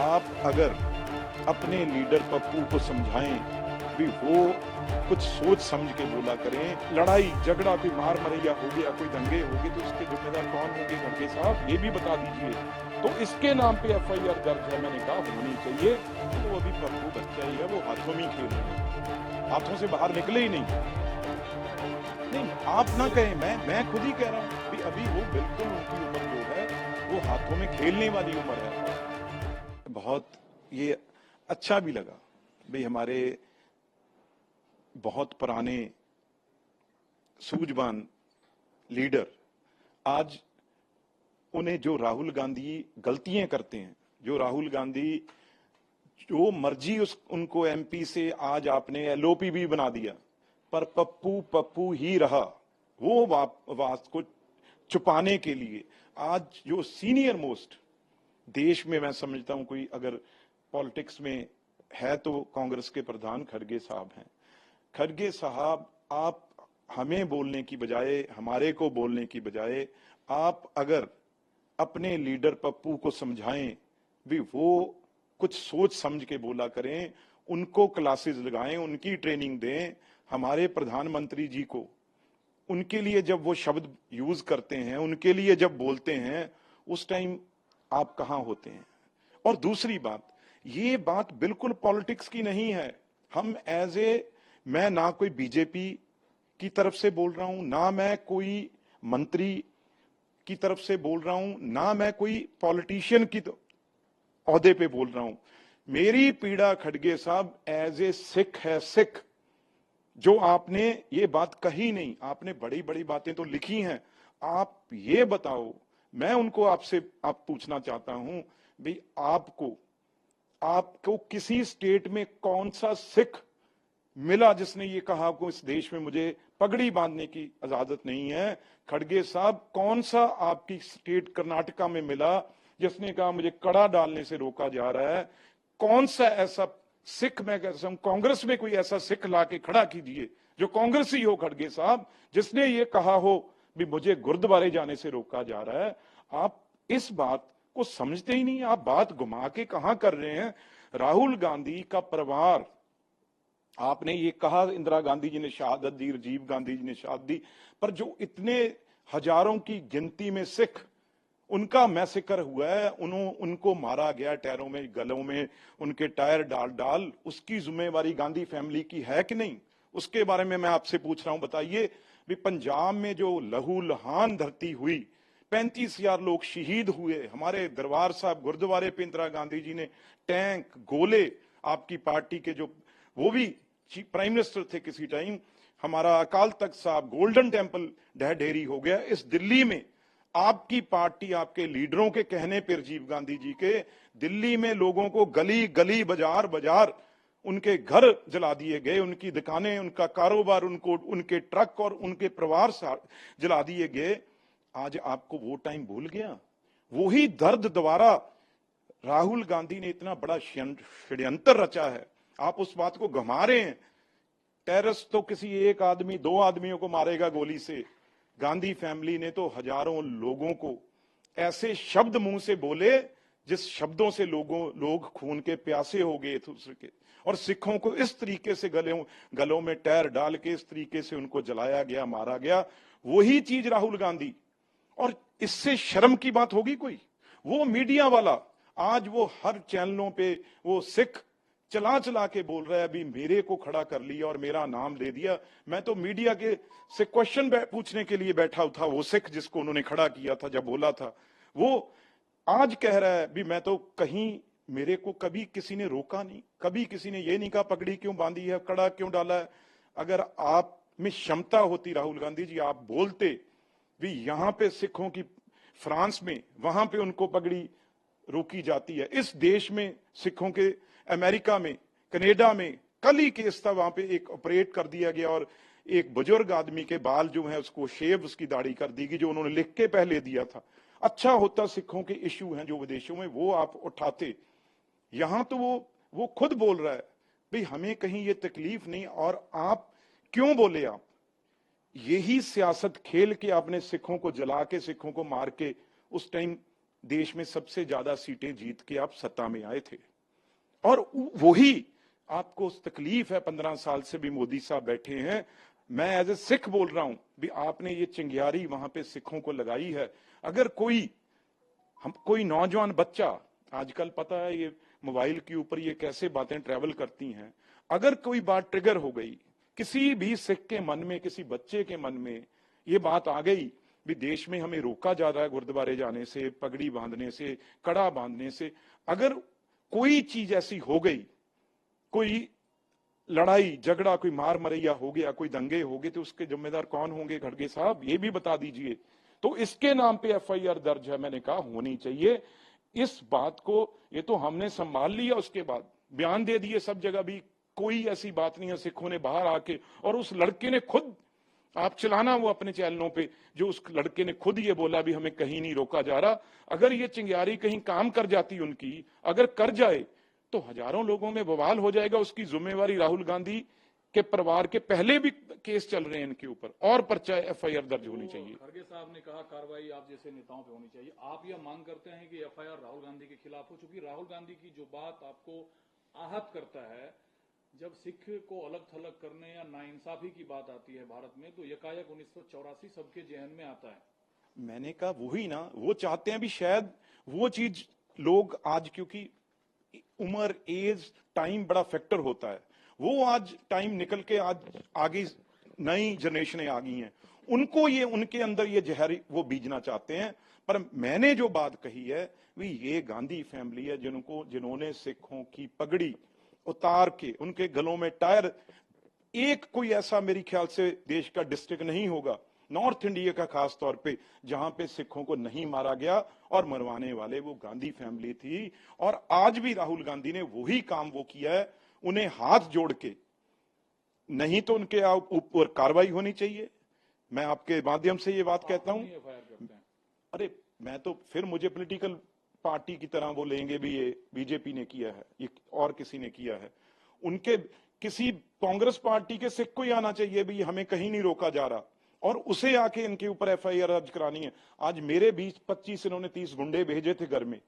आप अगर अपने लीडर पप्पू को समझाएं भी वो कुछ सोच समझ के बोला करें। लड़ाई झगड़ा कोई मार मरैया हो गया, कोई दंगे हो गए, तो इसके जिम्मेदार कौन होंगे खड़गे साहब, ये भी बता दीजिए। तो इसके नाम पे एफआईआर दर्ज है, मैंने कहा होनी चाहिए। तो अभी पप्पू बच्चा ही है, वो हाथों में खेल रहे हैं, हाथों से बाहर निकले ही नहीं। नहीं, आप ना कहें, मैं खुद ही कह रहा हूँ कि अभी वो बिल्कुल उनकी उम्र जो है वो हाथों में खेलने वाली उम्र है। बहुत ये अच्छा भी लगा भाई, हमारे बहुत पुराने सूझवान लीडर आज, उन्हें जो राहुल गांधी गलतियां करते हैं, जो राहुल गांधी जो मर्जी उनको एमपी से आज आपने एलओपी भी बना दिया, पर पप्पू पप्पू ही रहा। वो वास को छुपाने के लिए आज जो सीनियर मोस्ट देश में, मैं समझता हूं कोई अगर पॉलिटिक्स में है तो कांग्रेस के प्रधान खड़गे साहब हैं। खड़गे साहब, आप हमें बोलने की बजाय, हमारे को बोलने की बजाय, आप अगर अपने लीडर पप्पू को समझाएं भी वो कुछ सोच समझ के बोला करें, उनको क्लासेस लगाएं, उनकी ट्रेनिंग दें। हमारे प्रधानमंत्री जी को, उनके लिए जब वो शब्द यूज करते हैं, उनके लिए जब बोलते हैं, उस टाइम आप कहां होते हैं। और दूसरी बात, ये बात बिल्कुल पॉलिटिक्स की नहीं है। हम मैं ना कोई बीजेपी की तरफ से बोल रहा हूं, ना मैं कोई मंत्री की तरफ से बोल रहा हूं, ना मैं कोई पॉलिटिशियन की ओहदे पे बोल रहा हूं। मेरी पीड़ा खड़गे साहब सिख है, सिख। जो आपने ये बात कही नहीं, आपने बड़ी बड़ी बातें तो लिखी हैं, आप ये बताओ। मैं उनको आपसे पूछना चाहता हूं भाई, आपको किसी स्टेट में कौन सा सिख मिला जिसने ये कहा को इस देश में मुझे पगड़ी बांधने की इजाजत नहीं है। खड़गे साहब, कौन सा आपकी स्टेट कर्नाटका में मिला जिसने कहा मुझे कड़ा डालने से रोका जा रहा है। कौन सा ऐसा सिख, मैं कहता हूं कांग्रेस में कोई ऐसा सिख लाके खड़ा कीजिए जो कांग्रेसी हो खड़गे साहब, जिसने ये कहा हो भी मुझे गुरुद्वारे जाने से रोका जा रहा है। आप इस बात को समझते ही नहीं, आप बात घुमा के कहां कर रहे हैं। राहुल गांधी का परिवार, आपने ये कहा इंदिरा गांधी जी ने शहादत दी, राजीव गांधी जी ने शहादत दी, पर जो इतने हजारों की गिनती में सिख, उनका मैसेकर हुआ है, उनको मारा गया टायरों में, गलों में उनके टायर डाल डाल, उसकी जिम्मेवारी गांधी फैमिली की है कि नहीं? उसके बारे में मैं आपसे पूछ रहा हूं, बताइए भी। पंजाब में जो लहू लहान धरती हुई, 35,000 लोग शहीद हुए, हमारे दरबार साहब गुरुद्वारे पे इंदिरा गांधी जी ने टैंक, गोले, आपकी पार्टी के जो वो भी प्राइम मिनिस्टर थे किसी टाइम, हमारा अकाल तख्त साहब, गोल्डन टेम्पल ढह ढेरी हो गया। इस दिल्ली में आपकी पार्टी, आपके लीडरों के कहने पर, राजीव गांधी जी के, दिल्ली में लोगों को गली गली, बाजार बाजार, उनके घर जला दिए गए, उनकी दुकानें, उनका कारोबार, उनके ट्रक और उनके परिवार जला दिए गए। आज आपको वो टाइम भूल गया? वही दर्द दोबारा राहुल गांधी ने इतना बड़ा षड्यंत्र रचा है, आप उस बात को घुमा रहे हैं। टेररिस्ट तो किसी एक आदमी, दो आदमियों को मारेगा गोली से, गांधी फैमिली ने तो हजारों लोगों को ऐसे शब्द मुंह से बोले जिस शब्दों से लोग खून के प्यासे हो गए दूसरे के, और सिखों को इस तरीके से गलों में टायर डाल के इस तरीके से उनको जलाया गया, मारा गया। वही चीज राहुल गांधी, और इससे शर्म की बात होगी कोई? वो मीडिया वाला आज वो हर चैनलों पे वो सिख चला चला के बोल रहा है, अभी मेरे को खड़ा कर लिया और मेरा नाम ले दिया। मैं तो मीडिया के से क्वेश्चन पूछने के लिए बैठा था, वो सिख जिसको उन्होंने खड़ा किया था, जब बोला था, वो आज कह रहा है भी मैं तो कहीं, मेरे को कभी किसी ने रोका नहीं, कभी किसी ने ये नहीं कहा पगड़ी क्यों बांधी है, कड़ा क्यों डाला है। अगर आप में क्षमता होती राहुल गांधी जी, आप बोलते भी यहां पे सिखों की, फ्रांस में वहां पे उनको पगड़ी रोकी जाती है, इस देश में सिखों के, अमेरिका में, कनाडा में कल ही केस था, वहां पे एक ऑपरेट कर दिया गया और एक बुजुर्ग आदमी के बाल जो है उसको शेव, उसकी दाढ़ी कर दी गई, जो उन्होंने लिख के पहले दिया था। अच्छा होता सिखों के इश्यू हैं जो विदेशों में, वो आप उठाते। यहां तो वो खुद बोल रहा है भाई हमें कहीं ये तकलीफ नहीं, और आप क्यों बोले? आप यही सियासत खेल के आपने सिखों को जला के, सिखों को मार के, उस टाइम देश में सबसे ज्यादा सीटें जीत के आप सत्ता में आए थे, और वही आपको तकलीफ है। 15 साल से भी मोदी साहब बैठे हैं। मैं एज ए सिख बोल रहा हूं भी, आपने ये चिंगारी वहां पे सिखों को लगाई है। अगर कोई नौजवान बच्चा, आजकल पता है ये मोबाइल के ऊपर ये कैसे बातें ट्रेवल करती हैं, अगर कोई बात ट्रिगर हो गई किसी भी सिख के मन में, किसी बच्चे के मन में ये बात आ गई भी देश में हमें रोका जा रहा है गुरुद्वारे जाने से, पगड़ी बांधने से, कड़ा बांधने से, अगर कोई चीज ऐसी हो गई, कोई लड़ाई झगड़ा, कोई मार मरैया हो गया, कोई दंगे हो गए, तो उसके जिम्मेदार कौन होंगे खड़गे साहब, ये भी बता दीजिए। तो इसके नाम पे एफआईआर दर्ज है, मैंने कहा होनी चाहिए। इस बात को ये तो हमने संभाल लिया, उसके बाद बयान दे दिए सब जगह भी कोई ऐसी बात नहीं है। सिखों ने बाहर आके, और उस लड़के ने खुद, आप चलाना वो अपने चैनलों पे, जो उस लड़के ने खुद ये बोला भी हमें कहीं नहीं रोका जा रहा। अगर ये चिंगारी कहीं काम कर जाती उनकी, अगर कर जाए तो हजारों लोगों में बवाल हो जाएगा। उसकी जिम्मेवारी राहुल गांधी के परिवार के पहले भी केस चल रहे हैं इनके ऊपर, और पर्चा एफआईआर दर्ज होनी चाहिए। खड़गे साहब ने कहा कार्रवाई आप जैसे नेताओं पे होनी चाहिए। आप यह मांग करते हैं कि एफआईआर राहुल गांधी के खिलाफ हो, चूंकि राहुल गांधी की जो बात आपको आहत करता है, जब सिख को अलग थलग करने या नाइंसाफी की बात आती है भारत में, तो यकायक 1984 सबके जहन में आता है। मैंने कहा वही ना, वो चाहते हैं भी शायद वो चीज लोग आज, क्योंकि उम्र, एज, टाइम बड़ा फैक्टर होता है, वो आज टाइम निकल के आज आगे नई जनरेशनें आ गई हैं, उनको ये, उनके अंदर ये जहर वो बीजना चाहते हैं। पर मैंने जो बात कही है भी, ये गांधी फैमिली है जिन्होंने सिखों की पगड़ी उतार के उनके गलों में टायर, एक कोई ऐसा मेरे ख्याल से देश का डिस्ट्रिक्ट नहीं होगा, नॉर्थ इंडिया का खास तौर पे, जहां पे सिखों को नहीं मारा गया, और मरवाने वाले वो गांधी फैमिली थी। और आज भी राहुल गांधी ने वही काम वो किया है, उन्हें हाथ जोड़ के, नहीं तो उनके ऊपर कार्रवाई होनी चाहिए। मैं आपके माध्यम से ये बात कहता हूं। अरे मैं तो फिर मुझे पॉलिटिकल पार्टी की तरह वो लेंगे भी, ये बीजेपी ने किया है, ये और किसी ने किया है, उनके किसी कांग्रेस पार्टी के सिख को ही आना चाहिए भी हमें कहीं नहीं रोका जा रहा, और उसे आके इनके ऊपर एफआईआर दर्ज करानी है। आज मेरे 20-25 इन्होंने 30 गुंडे भेजे थे घर में,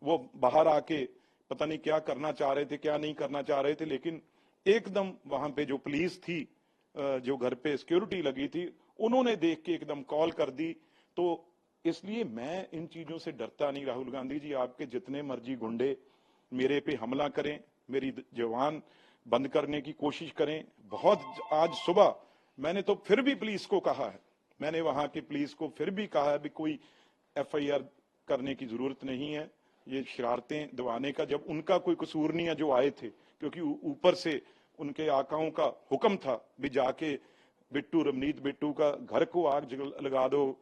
वो बाहर आके पता नहीं क्या करना चाह रहे थे, क्या नहीं करना चाह रहे थे, लेकिन एकदम वहां पे जो पुलिस थी, जो घर पे सिक्योरिटी लगी थी, उन्होंने देख के एकदम कॉल कर दी। तो इसलिए मैं इन चीजों से डरता नहीं। राहुल गांधी जी, आपके जितने मर्जी गुंडे मेरे पे हमला करें, मेरी जवान बंद करने की कोशिश करें। बहुत, आज सुबह मैंने तो फिर भी पुलिस को कहा है, मैंने वहां की पुलिस को फिर भी कहा है भी कोई एफआईआर करने की जरूरत नहीं है, ये शरारतें दबाने का जब उनका कोई कसूर नहीं है जो आए थे, क्योंकि ऊपर से उनके आकाओं का हुक्म था भी जाके बिट्टू, रवनीत बिट्टू का घर को आग लगा दो,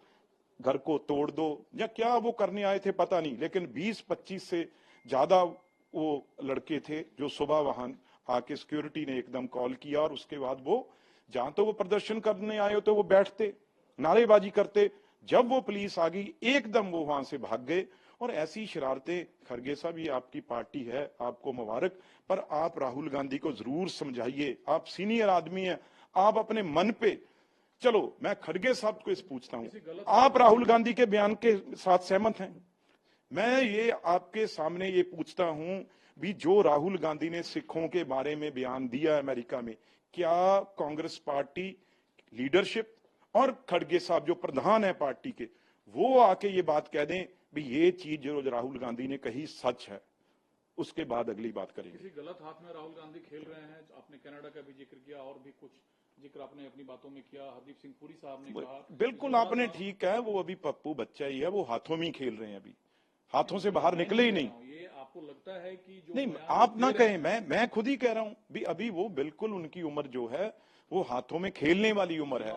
घर को तोड़ दो, या क्या वो करने आए थे पता नहीं, लेकिन 20-25 से ज्यादा वो लड़के थे जो सुबह वहां आके सिक्योरिटी ने एकदम कॉल किया, और उसके बाद वो जहां तो वो प्रदर्शन करने आए होते वो बैठते, नारेबाजी करते, जब वो पुलिस आ गई एकदम वो वहां से भाग गए। और ऐसी शरारतें, खड़गे साहब ये आपकी पार्टी है, आपको मुबारक, पर आप राहुल गांधी को जरूर समझाइए, आप सीनियर आदमी हैं, आप अपने मन पे, चलो मैं खड़गे साहब को इस पूछता हूं, आप राहुल गांधी के बयान के साथ सहमत हैं? मैं ये आपके सामने ये पूछता हूं भी, जो राहुल गांधी ने सिखों के बारे में बयान दिया अमेरिका में, क्या कांग्रेस पार्टी लीडरशिप और खड़गे साहब जो प्रधान है पार्टी के, वो आके ये बात कह दें भी ये चीज जो राहुल गांधी ने कही सच है, उसके बाद अगली बात करेंगे। किसी गलत हाथ में राहुल गांधी खेल रहे हैं? आपने कनाडा का भी जिक्र किया, और भी कुछ जिक्र आपने अपनी बातों में किया। हरदीप सिंह पुरी साहब ने कहा, बिल्कुल आपने ठीक है, वो अभी पप्पू बच्चा ही है, वो हाथों में ही खेल रहे हैं, अभी हाथों से बाहर निकले ही नहीं। ये आपको लगता है कि जो नहीं, आप ना कहें, मैं खुद ही कह रहा हूं भी, अभी वो बिल्कुल उनकी उम्र जो है वो हाथों में खेलने वाली उम्र है।